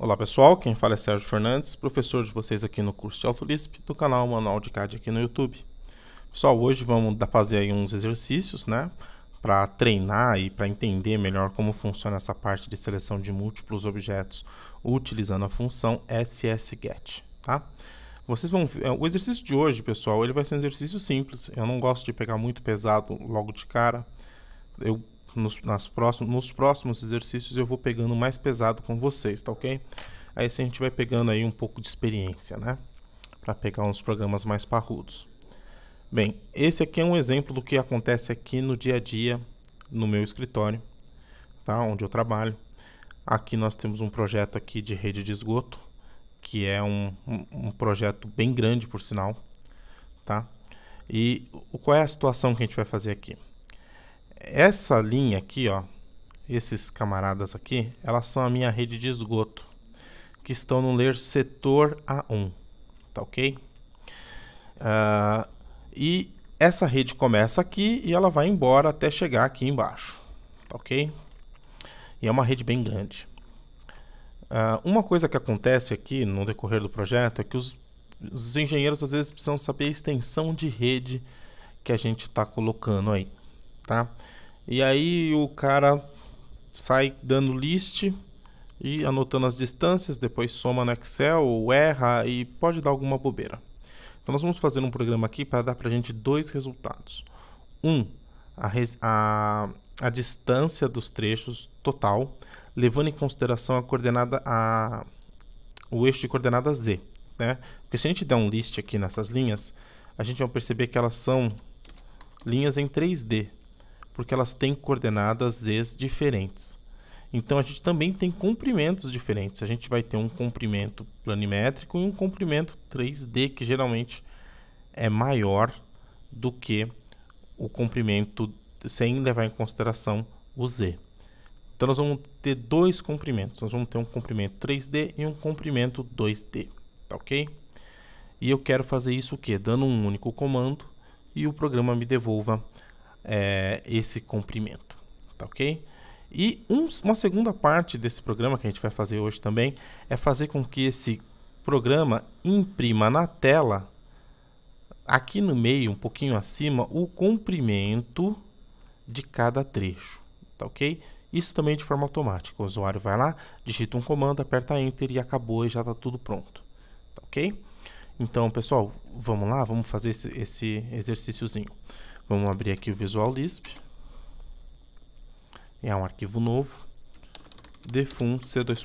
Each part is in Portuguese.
Olá pessoal, quem fala é Sérgio Fernandes, professor de vocês aqui no curso de AutoLisp do canal Manual de CAD aqui no YouTube. Pessoal, hoje vamos fazer aí uns exercícios, né, para treinar e para entender melhor como funciona essa parte de seleção de múltiplos objetos utilizando a função SSGet, tá? Vocês vão ver, o exercício de hoje, pessoal, ele vai ser um exercício simples. Eu não gosto de pegar muito pesado logo de cara. Nos próximos exercícios eu vou pegando mais pesado com vocês, tá ok? Aí a gente vai pegando aí um pouco de experiência, né? Para pegar uns programas mais parrudos. Bem, esse aqui é um exemplo do que acontece aqui no dia a dia no meu escritório, tá? Onde eu trabalho. Aqui nós temos um projeto aqui de rede de esgoto, que é um projeto bem grande, por sinal, tá? E qual é a situação que a gente vai fazer aqui? Essa linha aqui, ó, esses camaradas aqui, elas são a minha rede de esgoto, que estão no layer setor A1, tá ok? E essa rede começa aqui e ela vai embora até chegar aqui embaixo, tá ok? E é uma rede bem grande. Uma coisa que acontece aqui no decorrer do projeto é que os engenheiros às vezes precisam saber a extensão de rede que a gente está colocando aí, tá? E aí o cara sai dando list e anotando as distâncias, depois soma no Excel, ou erra e pode dar alguma bobeira. Então nós vamos fazer um programa aqui para dar para a gente dois resultados. A distância dos trechos total, levando em consideração o eixo de coordenada Z, né? Porque se a gente der um list aqui nessas linhas, a gente vai perceber que elas são linhas em 3D, porque elas têm coordenadas Z diferentes. Então a gente também tem comprimentos diferentes. A gente vai ter um comprimento planimétrico e um comprimento 3D, que geralmente é maior do que o comprimento sem levar em consideração o Z. Então nós vamos ter dois comprimentos. Nós vamos ter um comprimento 3D e um comprimento 2D, tá ok? E eu quero fazer isso o quê? Dando um único comando e o programa me devolva esse comprimento, tá ok? E uma segunda parte desse programa que a gente vai fazer hoje também é fazer com que esse programa imprima na tela, aqui no meio, um pouquinho acima, o comprimento de cada trecho, tá ok? Isso também de forma automática. O usuário vai lá, digita um comando, aperta Enter e acabou e já está tudo pronto, tá ok? Então, pessoal, vamos lá, vamos fazer esse exercíciozinho. Vamos abrir aqui o Visual Lisp. É um arquivo novo. Defun C2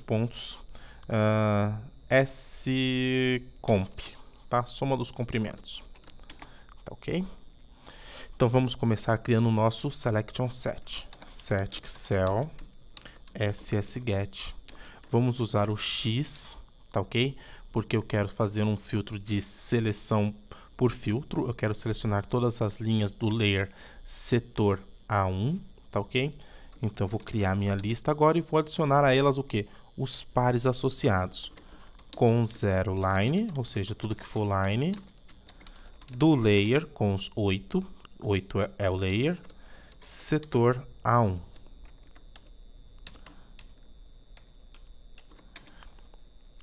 scomp, tá? Soma dos comprimentos. Tá ok? Então vamos começar criando o nosso selection set. Set Excel SSGet. Vamos usar o X, tá ok? Porque eu quero fazer um filtro de seleção por filtro. Eu quero selecionar todas as linhas do layer setor A1, tá ok? Então eu vou criar minha lista agora e vou adicionar a elas o que? Os pares associados. Com 0 line, ou seja, tudo que for line. Do layer com os 8. 8 é o layer. Setor A1.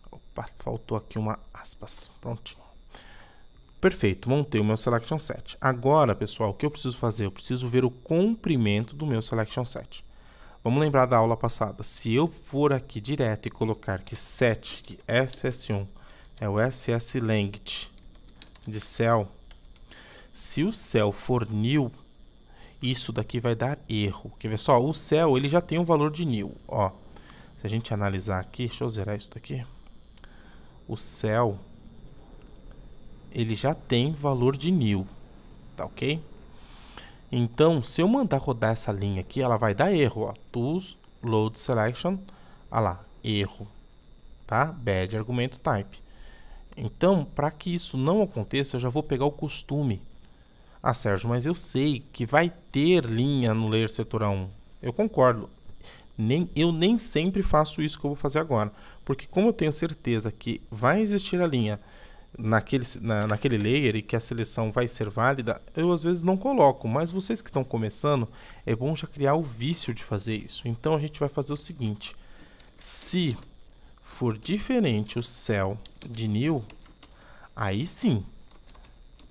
Opa, faltou aqui uma aspas. Prontinho. Perfeito, montei o meu selection set. Agora, pessoal, o que eu preciso fazer? Eu preciso ver o comprimento do meu selection set. Vamos lembrar da aula passada. Se eu for aqui direto e colocar que set, que SS1, é o SS length de cell, se o cell for new, isso daqui vai dar erro. Quer ver só? O cell ele já tem um valor de new. Ó, se a gente analisar aqui, deixa eu zerar isso daqui. O cell ele já tem valor de new, tá ok? Então, se eu mandar rodar essa linha aqui, ela vai dar erro, ó. Tools, load selection, olha lá, erro, tá? Bad argumento type. Então, para que isso não aconteça, eu já vou pegar o costume. Ah, Sérgio, mas eu sei que vai ter linha no layer setor A1. Eu concordo. Eu nem sempre faço isso que eu vou fazer agora. Porque como eu tenho certeza que vai existir a linha naquele layer e que a seleção vai ser válida, eu às vezes não coloco. Mas vocês que estão começando, é bom já criar o vício de fazer isso. Então a gente vai fazer o seguinte. Se for diferente o cell de new, aí sim,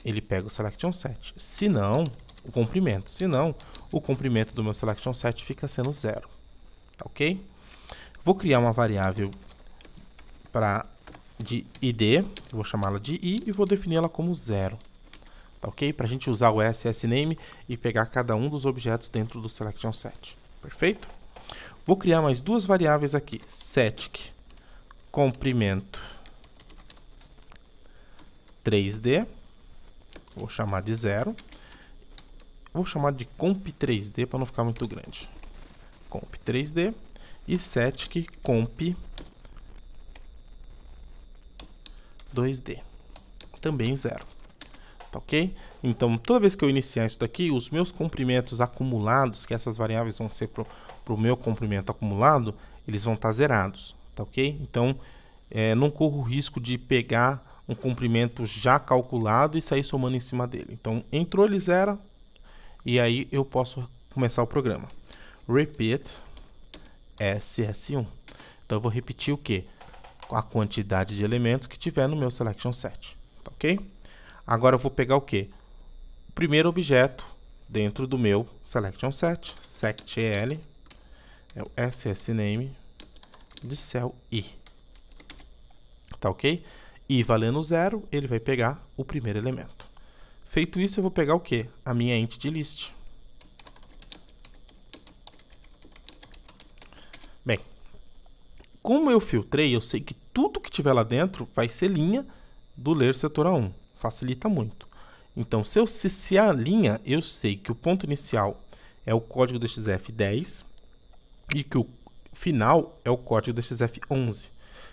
ele pega o selection set. Se não, o comprimento. Se não, o comprimento do meu selection set fica sendo 0. Tá ok? Vou criar uma variável de id, vou chamá-la de i e vou definir ela como 0. Tá ok? Para a gente usar o SSName e pegar cada um dos objetos dentro do selection set. Perfeito? Vou criar mais duas variáveis aqui. Static comprimento 3D. Vou chamar de 0. Vou chamar de comp3D para não ficar muito grande. Comp3D. E static comp 2D. Também 0. Tá ok? Então, toda vez que eu iniciar isso daqui, os meus comprimentos acumulados, que essas variáveis vão ser para o meu comprimento acumulado, eles vão estar zerados. Tá ok? Então, não corro o risco de pegar um comprimento já calculado e sair somando em cima dele. Então, entrou, ele zera, e aí eu posso começar o programa. Repeat SS1. Então, eu vou repetir o quê? A quantidade de elementos que tiver no meu selection set. Tá ok? Agora eu vou pegar o quê? O primeiro objeto dentro do meu selection set, sectl, é o SSName de cell i. Tá ok? I valendo 0, ele vai pegar o primeiro elemento. Feito isso, eu vou pegar o quê? A minha entity list. Bem, como eu filtrei, eu sei que tudo que tiver lá dentro vai ser linha do ler setor A1. Facilita muito. Então, se a linha, eu sei que o ponto inicial é o código DXF10 e que o final é o código DXF11.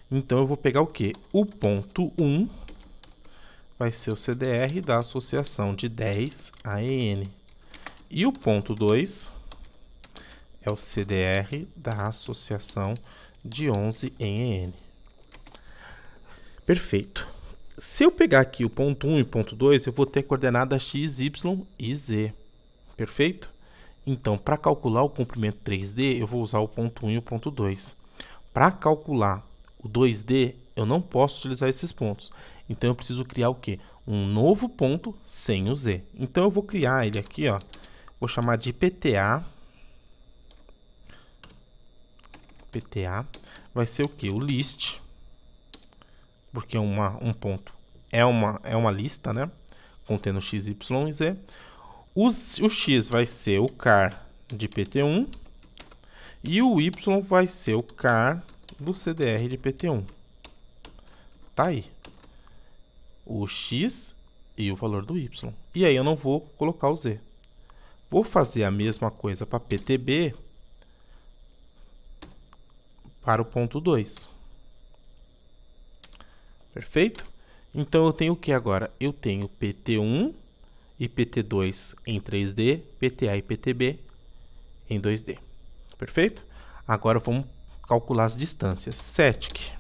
Então, eu vou pegar o quê? O ponto 1 vai ser o CDR da associação de 10 a EN. E o ponto 2 é o CDR da associação de 11 em EN. Perfeito. Se eu pegar aqui o ponto 1 e o ponto 2, eu vou ter coordenada x, y e z. Perfeito? Então, para calcular o comprimento 3D, eu vou usar o ponto 1 e o ponto 2. Para calcular o 2D, eu não posso utilizar esses pontos. Então, eu preciso criar o quê? Um novo ponto sem o z. Então, eu vou criar ele aqui, ó. Vou chamar de PTA. PTA vai ser o quê? O list. Porque um ponto é uma lista, né? Contendo x, y e z. O x vai ser o car de pt1 e o y vai ser o car do CDR de pt1. Tá aí. O x e o valor do y. E aí eu não vou colocar o z. Vou fazer a mesma coisa para ptb para o ponto 2. Perfeito? Então, eu tenho o que agora? Eu tenho PT1 e PT2 em 3D, PTA e PTB em 2D. Perfeito? Agora, vamos calcular as distâncias. Static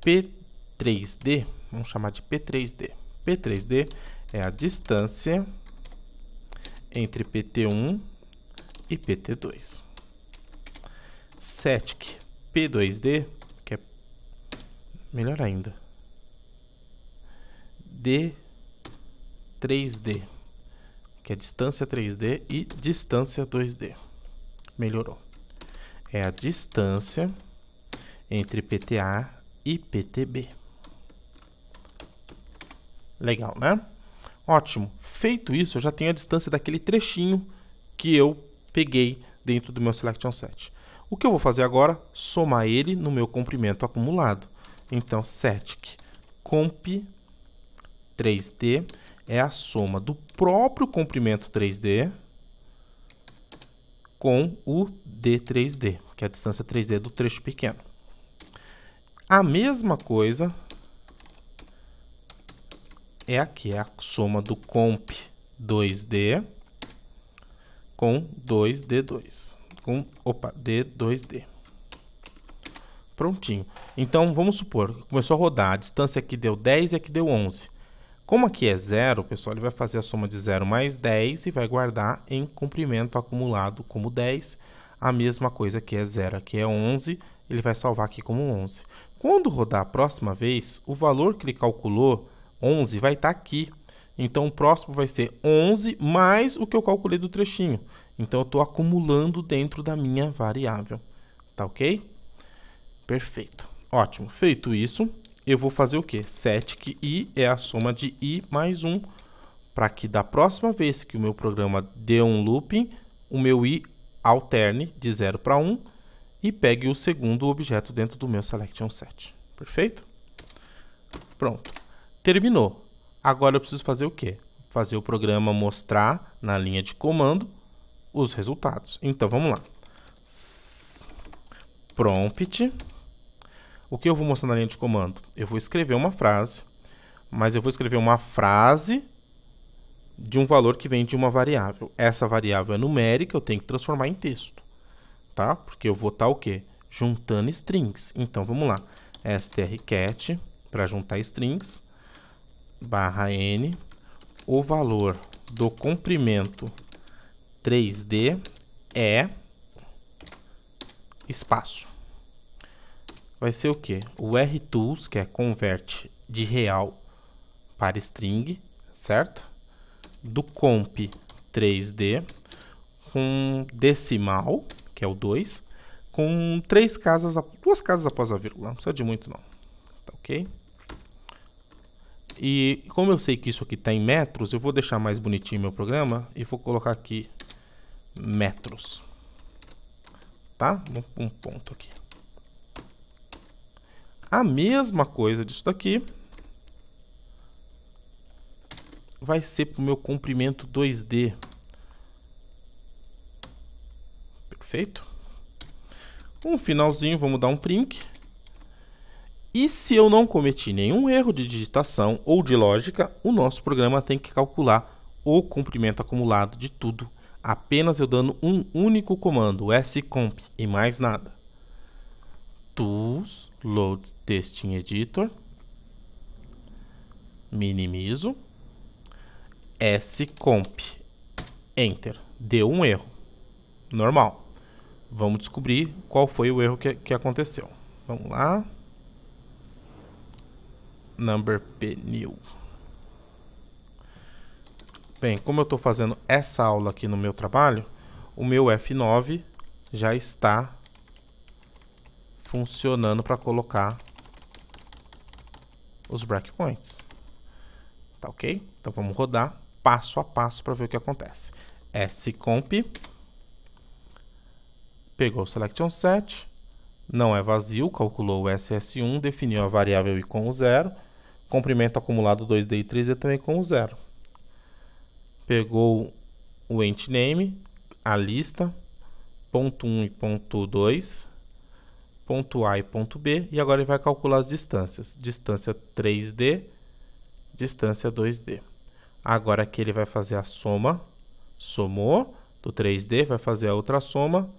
P3D, vamos chamar de P3D. P3D é a distância entre PT1 e PT2. Static P2D, que é melhor ainda, D3D, que é distância 3D e distância 2D. Melhorou. É a distância entre PTA e PTB. Legal, né? Ótimo. Feito isso, eu já tenho a distância daquele trechinho que eu peguei dentro do meu selection set. O que eu vou fazer agora? Somar ele no meu comprimento acumulado. Então, static comp 3D é a soma do próprio comprimento 3D com o D3D, que é a distância 3D do trecho pequeno. A mesma coisa é aqui, é a soma do comp 2D com 2D2. D2D. Prontinho. Então, vamos supor que começou a rodar. A distância aqui deu 10 e aqui deu 11. Como aqui é 0, pessoal, ele vai fazer a soma de 0 mais 10 e vai guardar em comprimento acumulado como 10. a mesma coisa que é 0, aqui é 11, ele vai salvar aqui como 11. Quando rodar a próxima vez, o valor que ele calculou, 11, vai estar aqui. Então, o próximo vai ser 11 mais o que eu calculei do trechinho. Então, eu estou acumulando dentro da minha variável. Tá ok? Perfeito. Ótimo. Feito isso, eu vou fazer o quê? Set que i é a soma de i mais 1, para que da próxima vez que o meu programa dê um looping, o meu i alterne de 0 para 1 e pegue o segundo objeto dentro do meu selection set. Perfeito? Pronto. Terminou. Agora eu preciso fazer o quê? Fazer o programa mostrar na linha de comando os resultados. Então, vamos lá. Prompt. O que eu vou mostrar na linha de comando? Eu vou escrever uma frase, mas eu vou escrever uma frase de um valor que vem de uma variável. Essa variável é numérica, eu tenho que transformar em texto, tá? Porque eu vou estar o quê? Juntando strings. Então, vamos lá. strcat, para juntar strings, barra n, o valor do comprimento 3D é espaço. Vai ser o quê? O rtools, que é convert de real para string, certo? Do comp 3D com decimal, que é o 2, com duas casas após a vírgula. Não precisa de muito, não. Tá ok? E como eu sei que isso aqui está em metros, eu vou deixar mais bonitinho meu programa e vou colocar aqui metros. Tá? Um ponto aqui. A mesma coisa disso daqui vai ser para o meu comprimento 2D. Perfeito? Um finalzinho, vamos dar um print. E se eu não cometi nenhum erro de digitação ou de lógica, o nosso programa tem que calcular o comprimento acumulado de tudo, apenas eu dando um único comando, scomp, e mais nada. Tools, Load Testing Editor, minimizo, scomp, Enter. Deu um erro, normal. Vamos descobrir qual foi o erro que aconteceu. Vamos lá. Number P new. Bem, como eu estou fazendo essa aula aqui no meu trabalho, o meu F9 já está funcionando para colocar os breakpoints. Tá ok? Então vamos rodar passo a passo para ver o que acontece. scomp, pegou o selection set, não é vazio, calculou o SS1, definiu a variável i com o 0, comprimento acumulado 2D e 3D também com o 0. Pegou o entName, a lista, ponto 1 e ponto 2, ponto A e ponto B, e agora ele vai calcular as distâncias. Distância 3D, distância 2D. Agora aqui ele vai fazer a soma, somou do 3D, vai fazer a outra soma,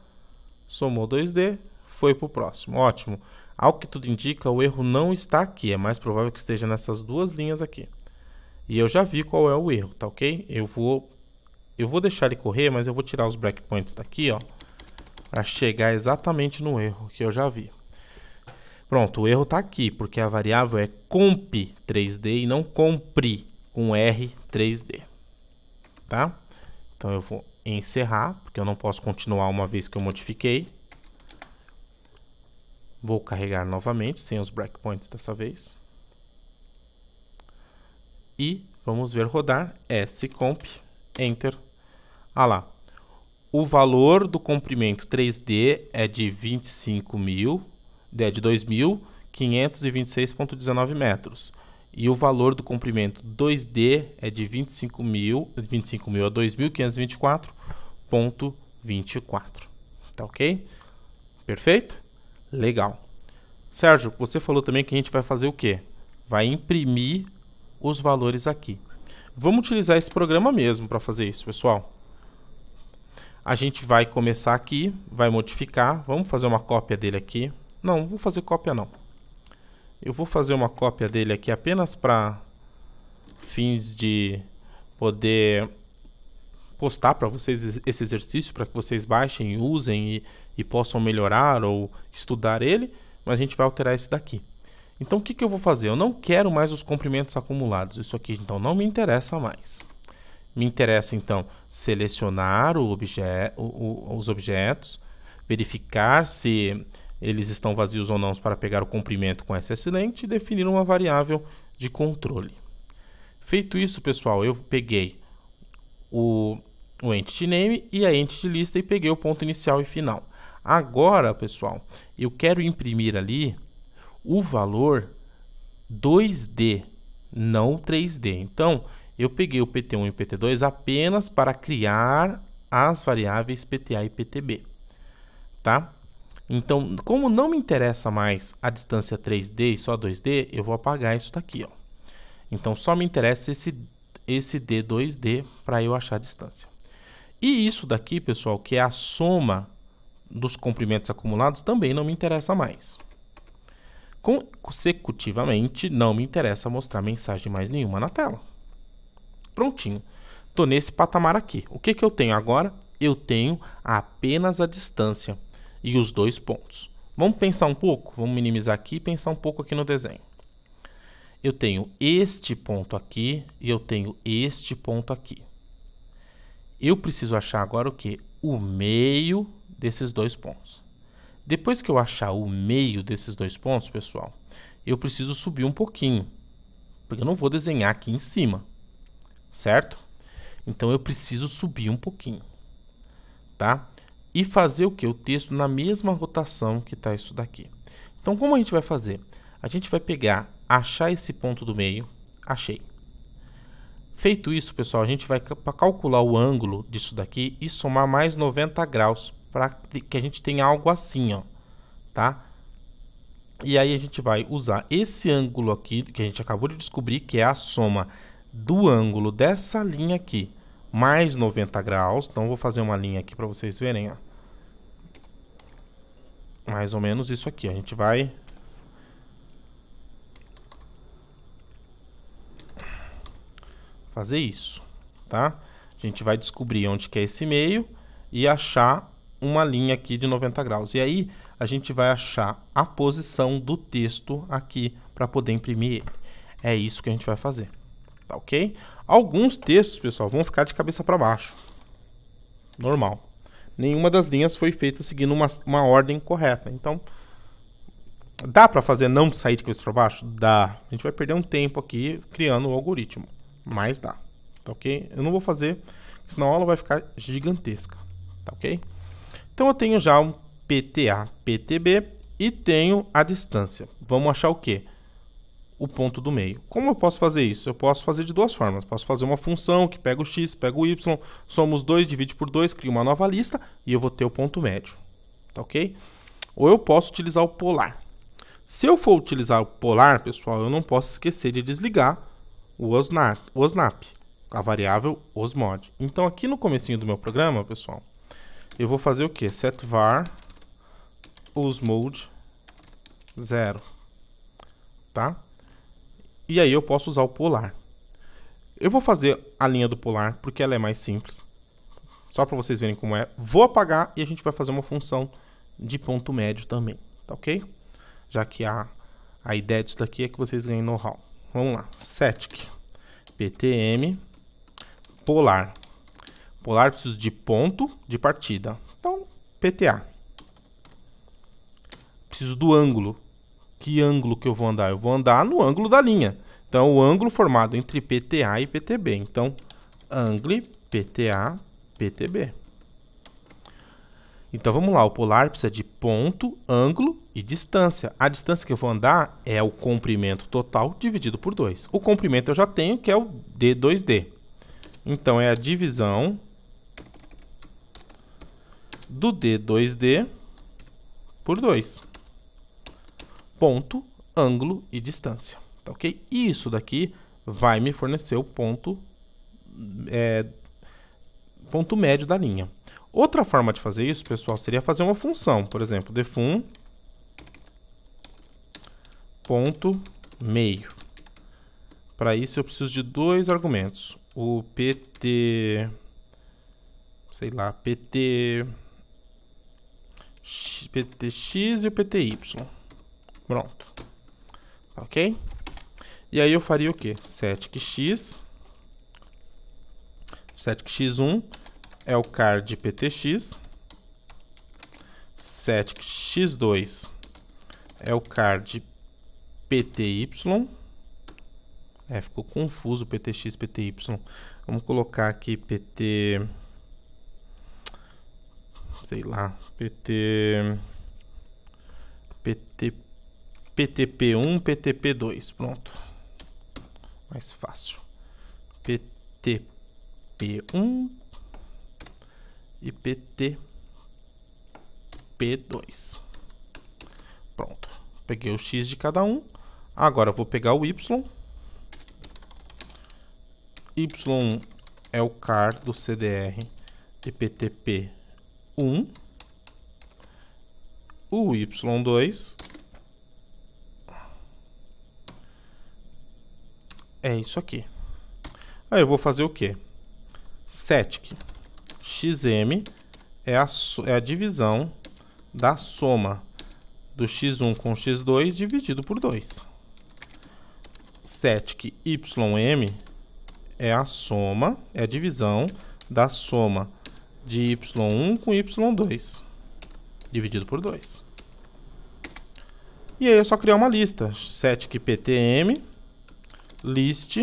somou 2D, foi para o próximo. Ótimo. Ao que tudo indica, o erro não está aqui, é mais provável que esteja nessas duas linhas aqui. E eu já vi qual é o erro, tá ok? Eu vou deixar ele correr, mas eu vou tirar os breakpoints daqui, ó, para chegar exatamente no erro que eu já vi. Pronto, o erro está aqui, porque a variável é comp 3D e não compri com R 3D. Tá? Então eu vou encerrar, porque eu não posso continuar uma vez que eu modifiquei. Vou carregar novamente, sem os breakpoints dessa vez. E vamos ver rodar scomp, enter. Ah lá, o valor do comprimento 3D é de 2.526,19 metros. E o valor do comprimento 2D é de 25.000 a 2.524,24. Tá ok? Perfeito? Legal. Sérgio, você falou também que a gente vai fazer o quê? Vai imprimir os valores aqui. Vamos utilizar esse programa mesmo para fazer isso, pessoal. A gente vai começar aqui, vai modificar. Vamos fazer uma cópia dele aqui. Não, não vou fazer cópia não. Eu vou fazer uma cópia dele aqui apenas para fins de poder postar para vocês esse exercício, para que vocês baixem, usem e possam melhorar ou estudar ele, mas a gente vai alterar esse daqui. Então, o que eu vou fazer? Eu não quero mais os comprimentos acumulados. Isso aqui, então, não me interessa mais. Me interessa, então, selecionar os objetos, verificar se eles estão vazios ou não para pegar o comprimento com ss_length e definir uma variável de controle. Feito isso, pessoal, eu peguei o entity name e a entity lista e peguei o ponto inicial e final. Agora, pessoal, eu quero imprimir ali o valor 2D, não 3D. Então, eu peguei o PT1 e o PT2 apenas para criar as variáveis PTA e PTB, tá? Então, como não me interessa mais a distância 3D e só 2D, eu vou apagar isso daqui, ó. Então, só me interessa esse D2D para eu achar a distância. E isso daqui, pessoal, que é a soma dos comprimentos acumulados, também não me interessa mais. Consecutivamente, não me interessa mostrar mensagem mais nenhuma na tela. Prontinho. Estou nesse patamar aqui. O que eu tenho agora? Eu tenho apenas a distância e os 2 pontos. Vamos pensar um pouco? Vamos minimizar aqui e pensar um pouco aqui no desenho. Eu tenho este ponto aqui e eu tenho este ponto aqui. Eu preciso achar agora o quê? O meio desses 2 pontos. Depois que eu achar o meio desses 2 pontos, pessoal, eu preciso subir um pouquinho, porque eu não vou desenhar aqui em cima, certo? Então, eu preciso subir um pouquinho, tá? E fazer o quê? O texto na mesma rotação que está isso daqui. Então, como a gente vai fazer? A gente vai pegar, achar esse ponto do meio, achei. Feito isso, pessoal, a gente vai calcular o ângulo disso daqui e somar mais 90 graus para que a gente tenha algo assim, ó, tá? E aí a gente vai usar esse ângulo aqui, que a gente acabou de descobrir, que é a soma do ângulo dessa linha aqui, mais 90 graus. Então, vou fazer uma linha aqui para vocês verem, ó. Mais ou menos isso aqui. A gente vai fazer isso, tá? A gente vai descobrir onde que é esse meio e achar uma linha aqui de 90 graus. E aí, a gente vai achar a posição do texto aqui para poder imprimir ele. É isso que a gente vai fazer, tá ok? Alguns textos, pessoal, vão ficar de cabeça para baixo. Normal. Nenhuma das linhas foi feita seguindo uma ordem correta. Então, dá para fazer não sair de cabeça para baixo? Dá. A gente vai perder um tempo aqui criando o algoritmo, mas dá, tá ok? Eu não vou fazer, senão a aula vai ficar gigantesca, tá ok? Então, eu tenho já um PTA, PTB e tenho a distância. Vamos achar o quê? O ponto do meio. Como eu posso fazer isso? Eu posso fazer de 2 formas. Posso fazer uma função que pega o x, pega o y, soma os 2, divide por 2, cria uma nova lista e eu vou ter o ponto médio, tá ok? Ou eu posso utilizar o polar. Se eu for utilizar o polar, pessoal, eu não posso esquecer de desligar o OSNAP, a variável osmod. Então, aqui no comecinho do meu programa, pessoal, eu vou fazer o quê? Set var osmod 0, tá? E aí eu posso usar o polar. Eu vou fazer a linha do polar porque ela é mais simples. Só para vocês verem como é. Vou apagar e a gente vai fazer uma função de ponto médio também, tá ok? Já que a ideia disso daqui é que vocês ganhem know-how. Vamos lá. Static PTM polar. Polar preciso de ponto de partida. Então, PTA. Preciso do ângulo. Que ângulo que eu vou andar? Eu vou andar no ângulo da linha. Então, o ângulo formado entre PTA e PTB. Então, ângulo PTA, PTB. Então, vamos lá. O polar precisa de ponto, ângulo e distância. A distância que eu vou andar é o comprimento total dividido por 2. O comprimento eu já tenho, que é o D2D. Então, é a divisão do D2D por 2. Ponto, ângulo e distância, tá ok? E isso daqui vai me fornecer o ponto médio da linha. Outra forma de fazer isso, pessoal, seria fazer uma função. Por exemplo, defum ponto meio. Para isso eu preciso de 2 argumentos. O PT sei lá, PTX e o PTY. Pronto. Ok? E aí eu faria o quê? Setic_x1 é o car de PTX. Setic_x2 é o car de PTY. Ficou confuso PTX, PTY. Vamos colocar aqui PT... sei lá, PTP1, PTP2. Pronto. Mais fácil. PTP1 e PTP2. Pronto. Peguei o X de cada um. Agora eu vou pegar o Y. Y é o car do CDR de PTP1. O Y2 é isso aqui. Aí eu vou fazer o quê? Setic_xm é a divisão da soma do x1 com x2 dividido por 2. Setic_ym é a soma, é a divisão da soma de y1 com y2 dividido por 2. E aí é só criar uma lista. Setic_ptm list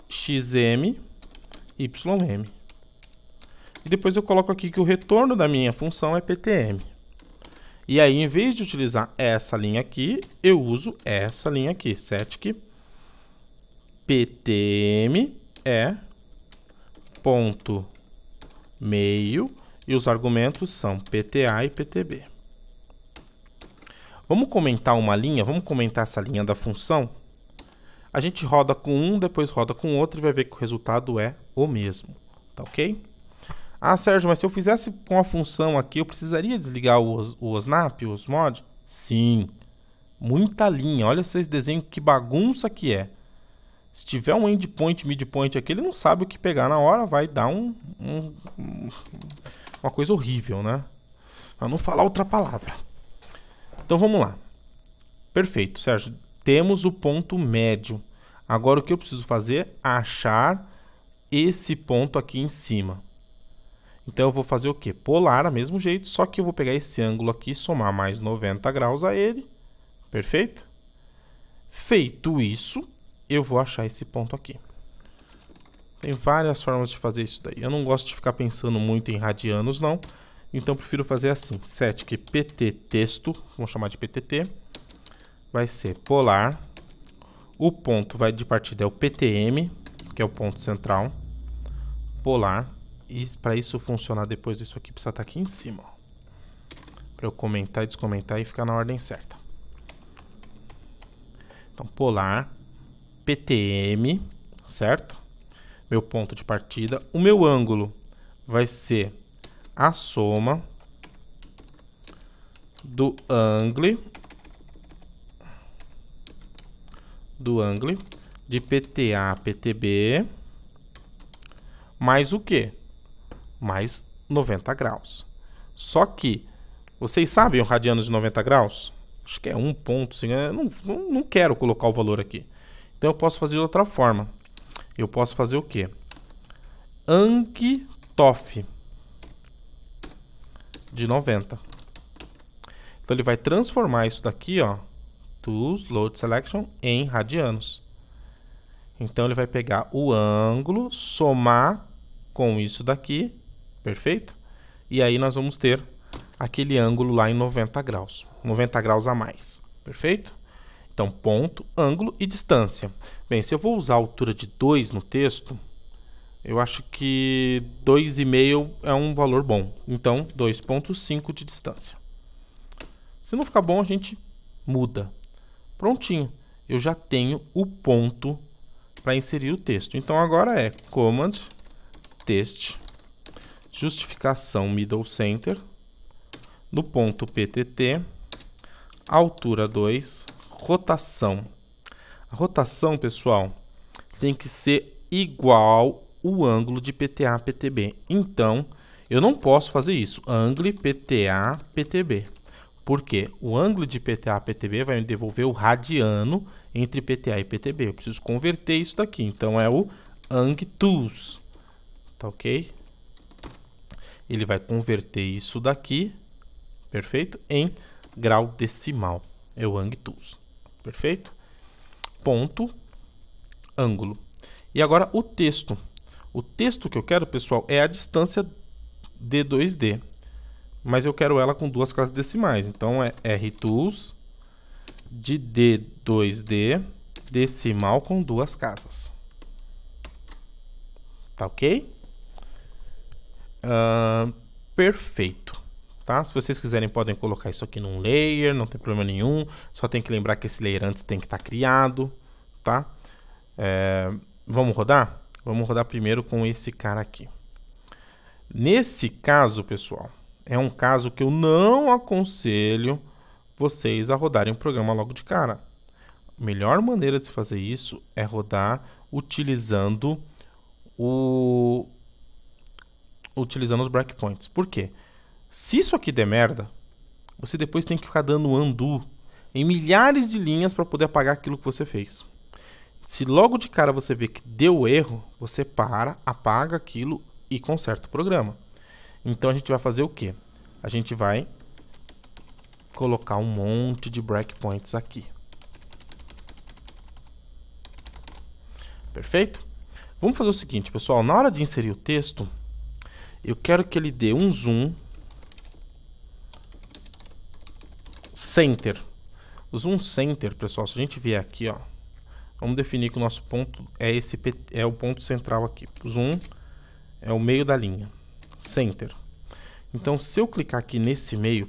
xm ym. E depois eu coloco aqui que o retorno da minha função é ptm. E aí, em vez de utilizar essa linha aqui, eu uso essa linha aqui. Setic_ptm é ponto meio e os argumentos são pta e ptb. Vamos comentar uma linha, vamos comentar essa linha da função. A gente roda com um, depois roda com outro e vai ver que o resultado é o mesmo. Tá ok? Ah, Sérgio, mas se eu fizesse com a função aqui, eu precisaria desligar o snap, os mod? Sim. Muita linha. Olha esse desenho, que bagunça que é. Se tiver um endpoint, midpoint aqui, ele não sabe o que pegar na hora, vai dar uma coisa horrível, né? Pra não falar outra palavra. Então vamos lá. Perfeito, Sérgio. Temos o ponto médio. Agora o que eu preciso fazer? Achar esse ponto aqui em cima. Então eu vou fazer o quê? Polar, do mesmo jeito, só que eu vou pegar esse ângulo aqui, somar mais 90 graus a ele. Perfeito? Feito isso, eu vou achar esse ponto aqui. Tem várias formas de fazer isso daí. Eu não gosto de ficar pensando muito em radianos, não. Então eu prefiro fazer assim. Setic_pt texto, vamos chamar de PTT, vai ser polar. O ponto de partida é o PTM, que é o ponto central. Polar. E para isso funcionar depois, isso aqui precisa estar aqui em cima. Para eu comentar e descomentar e ficar na ordem certa. Então, polar, PTM, certo? Meu ponto de partida. O meu ângulo vai ser a soma do angle de PTA, PTB, mais o quê? Mais 90 graus. Só que, vocês sabem o radiano de 90 graus? Acho que é 1 ponto, assim, eu não quero colocar o valor aqui. Então eu posso fazer de outra forma. Eu posso fazer o quê? Ang_toff de 90. Então ele vai transformar isso daqui, ó, tools, load selection, em radianos. Então ele vai pegar o ângulo, somar com isso daqui, perfeito? E aí nós vamos ter aquele ângulo lá em 90 graus. 90 graus a mais, perfeito? Então, ponto, ângulo e distância. Bem, se eu vou usar a altura de 2 no texto, eu acho que 2,5 é um valor bom. Então, 2,5 de distância. Se não ficar bom, a gente muda. Prontinho. Eu já tenho o ponto para inserir o texto. Então, agora é command, text, justificação middle center, no ponto PTT, altura 2, rotação. A rotação, pessoal, tem que ser igual o ângulo de PTA, PTB. Então, eu não posso fazer isso. Ângulo PTA, PTB. Por quê? O ângulo de PTA, PTB vai me devolver o radiano entre PTA e PTB. Eu preciso converter isso daqui. Então, é o angtus. Tá ok? Ele vai converter isso daqui, perfeito, em grau decimal. É o angtus. Perfeito? Ponto, ângulo. E agora o texto. O texto que eu quero, pessoal, é a distância D2D. Mas eu quero ela com duas casas decimais. Então, é R2 de D2D decimal com duas casas. Tá ok? Perfeito. Tá? Se vocês quiserem, podem colocar isso aqui num layer, não tem problema nenhum. Só tem que lembrar que esse layer antes tem que estar criado. Tá? Vamos rodar? Vamos rodar primeiro com esse cara aqui. Nesse caso, pessoal, é um caso que eu não aconselho vocês a rodarem o programa logo de cara. A melhor maneira de se fazer isso é rodar utilizando os breakpoints. Por quê? Se isso aqui der merda, você depois tem que ficar dando undo em milhares de linhas para poder apagar aquilo que você fez. Se logo de cara você vê que deu erro, você para, apaga aquilo e conserta o programa. Então a gente vai fazer o quê? A gente vai colocar um monte de breakpoints aqui. Perfeito? Vamos fazer o seguinte, pessoal. Na hora de inserir o texto, eu quero que ele dê um zoom center. O zoom center, pessoal, se a gente vier aqui, ó, vamos definir que o nosso ponto é o ponto central aqui. O zoom é o meio da linha. Center. Então, se eu clicar aqui nesse meio,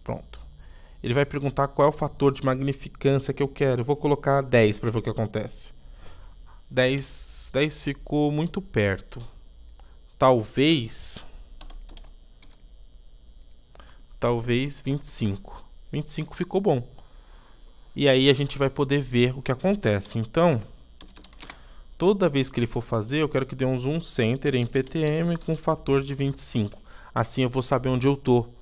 pronto. Ele vai perguntar qual é o fator de magnificância que eu quero. Eu vou colocar 10 para ver o que acontece. 10 ficou muito perto. Talvez 25. 25 ficou bom. E aí a gente vai poder ver o que acontece. Então, toda vez que ele for fazer, eu quero que dê um zoom center em PTM com fator de 25. Assim eu vou saber onde eu estou.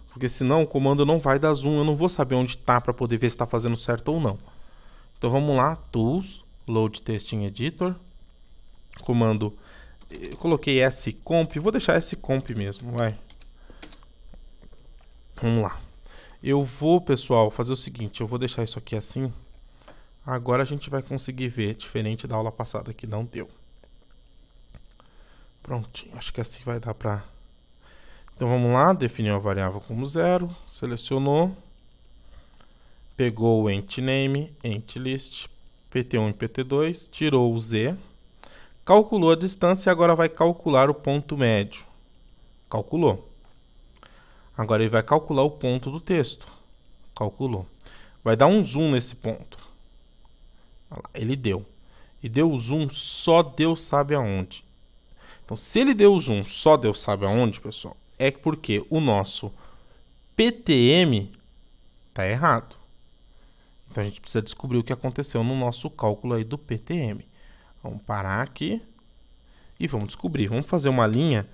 Porque senão o comando não vai dar zoom, eu não vou saber onde está para poder ver se está fazendo certo ou não. Então vamos lá, Tools, Load Testing Editor, comando, eu coloquei scomp, vou deixar scomp mesmo, vai. Vamos lá. Eu vou, pessoal, fazer o seguinte, eu vou deixar isso aqui assim. Agora a gente vai conseguir ver, diferente da aula passada que não deu. Prontinho, acho que assim vai dar para... Então vamos lá, definiu a variável como 0, selecionou, pegou o entName, entList, pt1 e pt2, tirou o z, calculou a distância e agora vai calcular o ponto médio. Calculou. Agora ele vai calcular o ponto do texto. Calculou. Vai dar um zoom nesse ponto. Olha lá, ele deu. E deu o zoom só Deus sabe aonde. Então, se ele deu o zoom só Deus sabe aonde, pessoal, é porque o nosso PTM está errado. Então a gente precisa descobrir o que aconteceu no nosso cálculo aí do PTM. Vamos parar aqui e vamos descobrir. Vamos fazer uma linha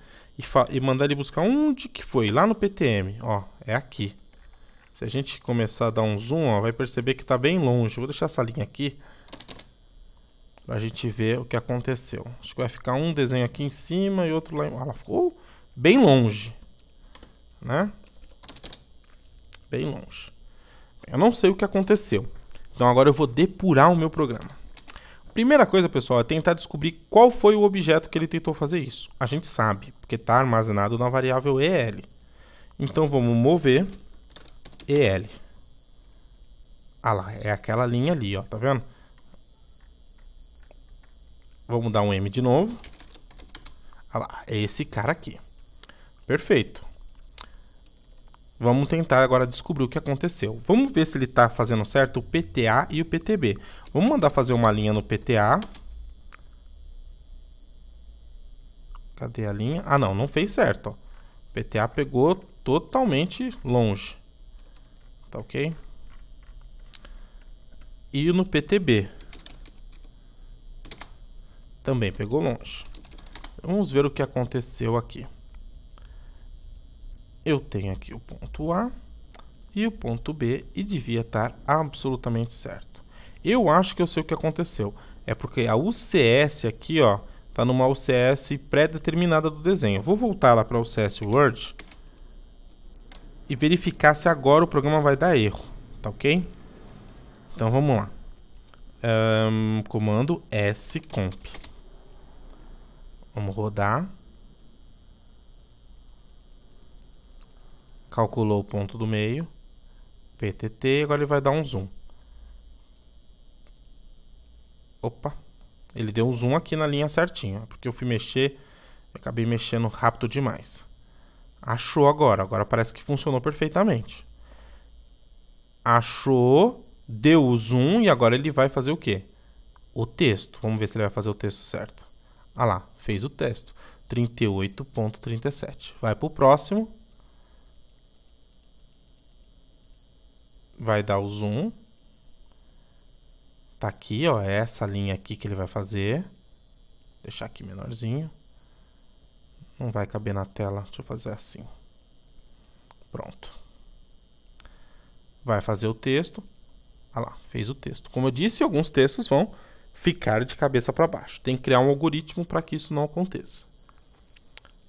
e mandar ele buscar onde que foi, lá no PTM. Ó, é aqui. Se a gente começar a dar um zoom, ó, vai perceber que está bem longe. Vou deixar essa linha aqui para a gente ver o que aconteceu. Acho que vai ficar um desenho aqui em cima e outro lá embaixo. Ela ficou bem longe, né? Bem longe. Eu não sei o que aconteceu. Então agora eu vou depurar o meu programa. Primeira coisa, pessoal, é tentar descobrir qual foi o objeto que ele tentou fazer isso. A gente sabe, porque está armazenado na variável EL. Então vamos mover EL. Ah lá, é aquela linha ali, ó, tá vendo? Vamos dar um M de novo. Ah lá, é esse cara aqui. Perfeito. Vamos tentar agora descobrir o que aconteceu. Vamos ver se ele está fazendo certo o PTA e o PTB. Vamos mandar fazer uma linha no PTA. Cadê a linha? Ah, não, não fez certo. Ó. O PTA pegou totalmente longe. Tá ok? E no PTB. Também pegou longe. Vamos ver o que aconteceu aqui. Eu tenho aqui o ponto A e o ponto B e devia estar absolutamente certo. Eu acho que eu sei o que aconteceu. É porque a UCS aqui, ó, tá numa UCS pré-determinada do desenho. Vou voltar lá para o UCS Word e verificar se agora o programa vai dar erro, tá ok? Então vamos lá. Comando scomp. Vamos rodar. Calculou o ponto do meio. PTT, agora ele vai dar um zoom. Opa, ele deu um zoom aqui na linha certinho, porque eu fui mexer, acabei mexendo rápido demais. Achou agora, agora parece que funcionou perfeitamente. Achou, deu o zoom e agora ele vai fazer o quê? O texto. Vamos ver se ele vai fazer o texto certo. Ah lá, fez o texto. 38.37. Vai para o próximo. Vai dar o zoom. Tá aqui, ó, é essa linha aqui que ele vai fazer. Vou deixar aqui menorzinho. Não vai caber na tela, deixa eu fazer assim. Pronto. Vai fazer o texto. Ah lá, fez o texto. Como eu disse, alguns textos vão ficar de cabeça para baixo. Tem que criar um algoritmo para que isso não aconteça.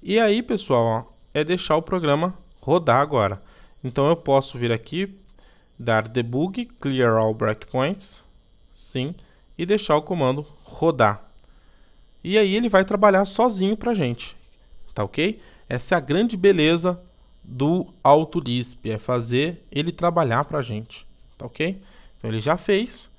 E aí, pessoal, ó, é deixar o programa rodar agora. Então eu posso vir aqui, dar debug, clear all breakpoints, sim, e deixar o comando rodar. E aí ele vai trabalhar sozinho para a gente, tá ok? Essa é a grande beleza do AutoLisp, é fazer ele trabalhar para a gente, tá ok? Então ele já fez.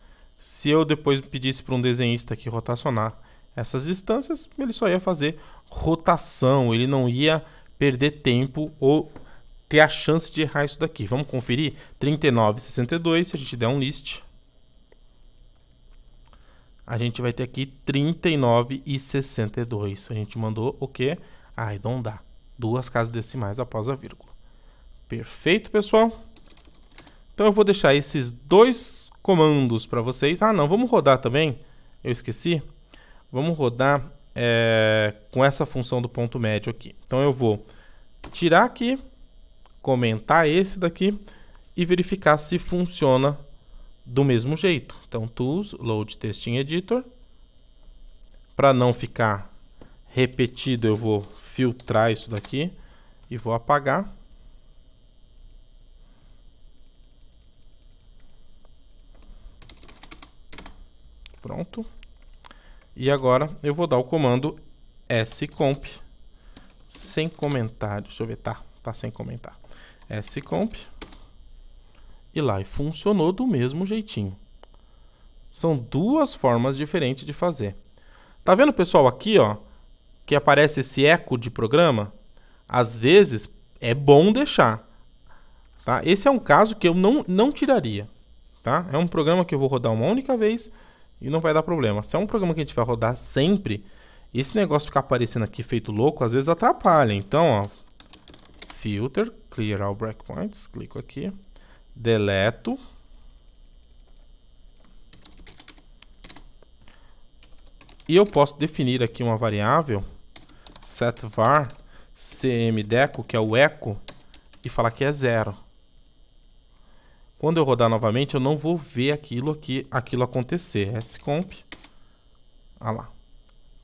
Se eu depois pedisse para um desenhista aqui rotacionar essas distâncias, ele só ia fazer rotação, ele não ia perder tempo ou ter a chance de errar isso daqui. Vamos conferir? 39,62, se a gente der um list, a gente vai ter aqui 39,62. A gente mandou o quê? Arredondar. 2 casas decimais após a vírgula. Perfeito, pessoal? Então eu vou deixar esses 2 comandos para vocês. Ah, não, vamos rodar também. Eu esqueci. Vamos rodar com essa função do ponto médio aqui. Então eu vou tirar aqui, comentar esse daqui e verificar se funciona do mesmo jeito. Então, Tools, Load Testing Editor. Para não ficar repetido, eu vou filtrar isso daqui e vou apagar. Pronto. E agora eu vou dar o comando scomp sem comentário. Deixa eu ver, tá sem comentário. Scomp. E lá, e funcionou do mesmo jeitinho. São 2 formas diferentes de fazer. Tá vendo, pessoal, aqui, ó, que aparece esse eco de programa? Às vezes é bom deixar, tá? Esse é um caso que eu não tiraria, tá? É um programa que eu vou rodar uma única vez e não vai dar problema. Se é um programa que a gente vai rodar sempre, esse negócio ficar aparecendo aqui feito louco, às vezes atrapalha. Então, ó, Filter, Clear All Breakpoints, clico aqui, deleto. E eu posso definir aqui uma variável, setVar cmDeco, que é o eco, e falar que é 0. Quando eu rodar novamente, eu não vou ver aquilo acontecer. Scomp. Olha lá.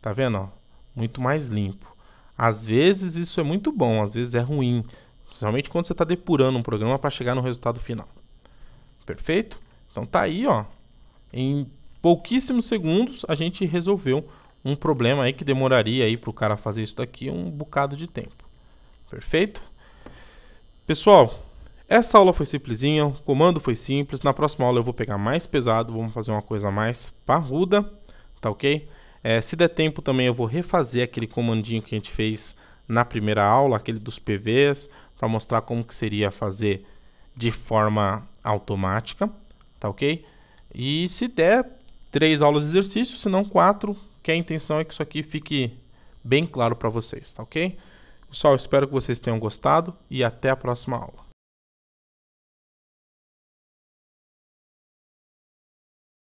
Tá vendo? Ó? Muito mais limpo. Às vezes isso é muito bom, às vezes é ruim. Principalmente quando você está depurando um programa para chegar no resultado final. Perfeito? Então tá aí, ó. Em pouquíssimos segundos a gente resolveu um problema aí que demoraria aí para o cara fazer isso daqui um bocado de tempo. Perfeito? Pessoal, essa aula foi simplesinha, o comando foi simples. Na próxima aula eu vou pegar mais pesado, vamos fazer uma coisa mais parruda, tá ok? Se der tempo também eu vou refazer aquele comandinho que a gente fez na primeira aula, aquele dos PVs, para mostrar como que seria fazer de forma automática, tá ok? E se der 3 aulas de exercício, se não 4, que a intenção é que isso aqui fique bem claro para vocês, tá ok? Pessoal, espero que vocês tenham gostado e até a próxima aula.